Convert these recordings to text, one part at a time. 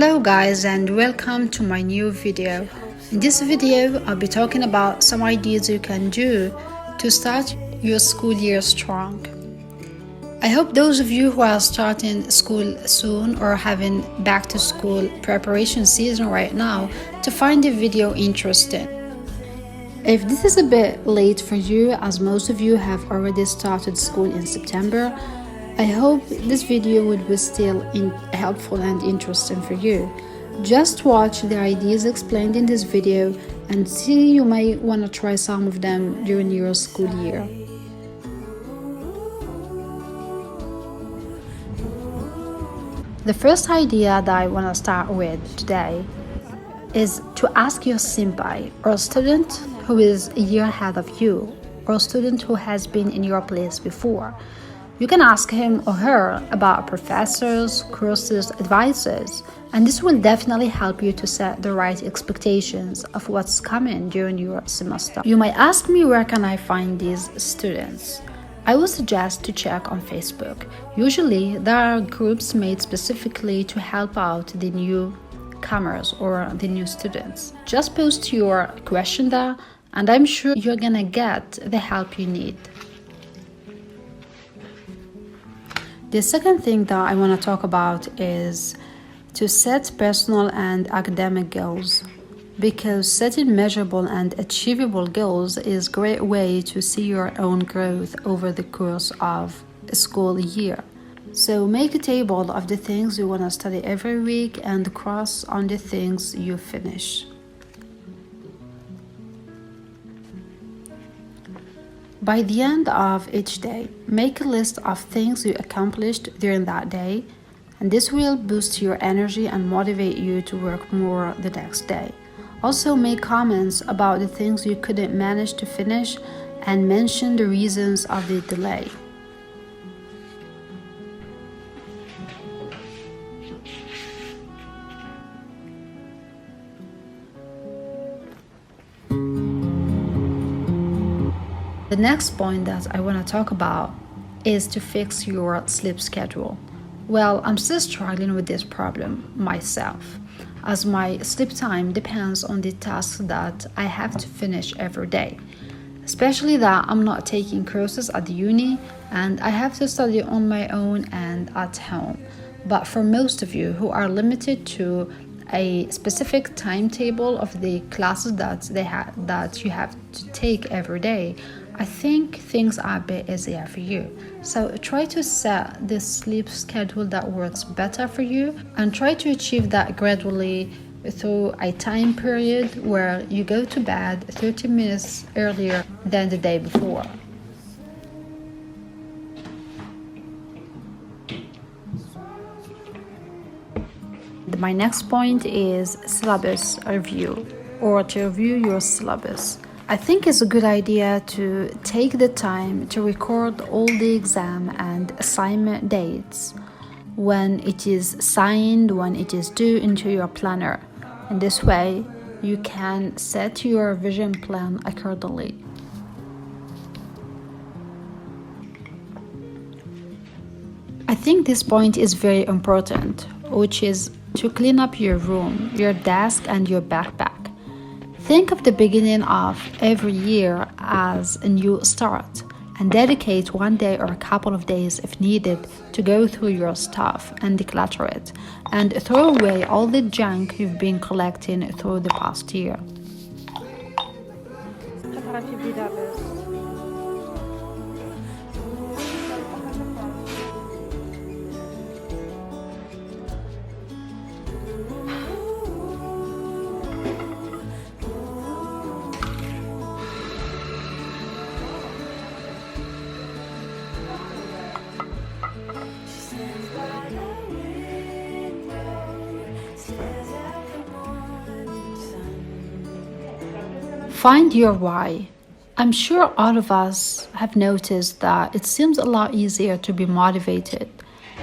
Hello guys and welcome to my new video. In this video I'll be talking about some ideas you can do to start your school year strong. I hope those of you who are starting school soon or having back to school preparation season right now to find the video interesting. If this is a bit late for you, as most of you have already started school in September, I hope this video would be still helpful and interesting for you. Just watch the ideas explained in this video and see, you might want to try some of them during your school year. The first idea that I want to start with today is to ask your senpai or a student who is a year ahead of you, or a student who has been in your place before. You can ask him or her about professors, courses, advices, and this will definitely help you to set the right expectations of what's coming during your semester. You might ask me, where can I find these students? I would suggest to check on Facebook. Usually there are groups made specifically to help out the newcomers or the new students. Just post your question there and I'm sure you're gonna get the help you need. The second thing that I want to talk about is to set personal and academic goals, because setting measurable and achievable goals is a great way to see your own growth over the course of a school year. So make a table of the things you want to study every week and cross on the things you finish. By the end of each day, make a list of things you accomplished during that day, and this will boost your energy and motivate you to work more the next day. Also, make comments about the things you couldn't manage to finish and mention the reasons of the delay. The next point that I want to talk about is to fix your sleep schedule. Well, I'm still struggling with this problem myself, as my sleep time depends on the tasks that I have to finish every day. Especially that I'm not taking courses at the uni and I have to study on my own and at home. But for most of you who are limited to a specific timetable of the classes that you have to take every day, I think things are a bit easier for you. So try to set this sleep schedule that works better for you and try to achieve that gradually through a time period where you go to bed 30 minutes earlier than the day before. My next point is syllabus review, or to review your syllabus. I think it's a good idea to take the time to record all the exam and assignment dates, when it is signed, when it is due, into your planner. In this way, you can set your revision plan accordingly. I think this point is very important, which is to clean up your room, your desk, and your backpack. Think of the beginning of every year as a new start and dedicate one day or a couple of days if needed to go through your stuff and declutter it and throw away all the junk you've been collecting through the past year. Find your why. I'm sure all of us have noticed that it seems a lot easier to be motivated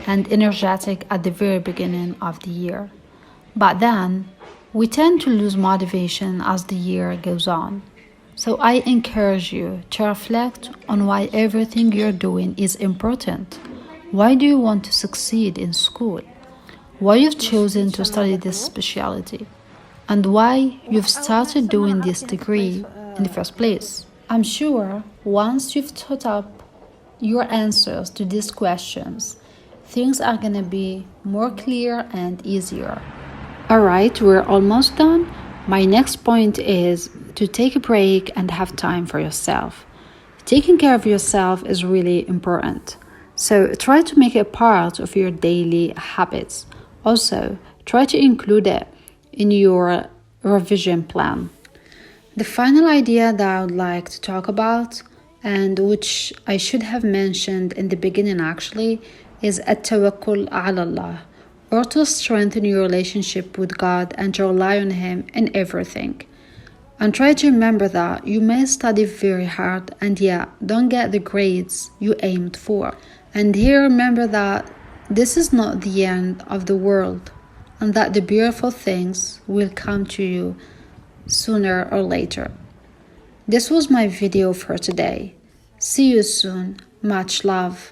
and energetic at the very beginning of the year. But then, we tend to lose motivation as the year goes on. So I encourage you to reflect on why everything you're doing is important. Why do you want to succeed in school? why you've chosen to study this specialty, and why you've started doing this degree in the first place. I'm sure once you've thought up your answers to these questions, things are gonna be more clear and easier. Alright, we're almost done. My next point is to take a break and have time for yourself. Taking care of yourself is really important. So try to make it a part of your daily habits. Also, try to include it in your revision plan. The final idea that I would like to talk about, and which I should have mentioned in the beginning actually, is التوكل على الله, or to strengthen your relationship with God and to rely on Him in everything. And try to remember that you may study very hard and yet don't get the grades you aimed for. And here remember that this is not the end of the world, and that the beautiful things will come to you sooner or later. This was my video for today. See you soon. Much love.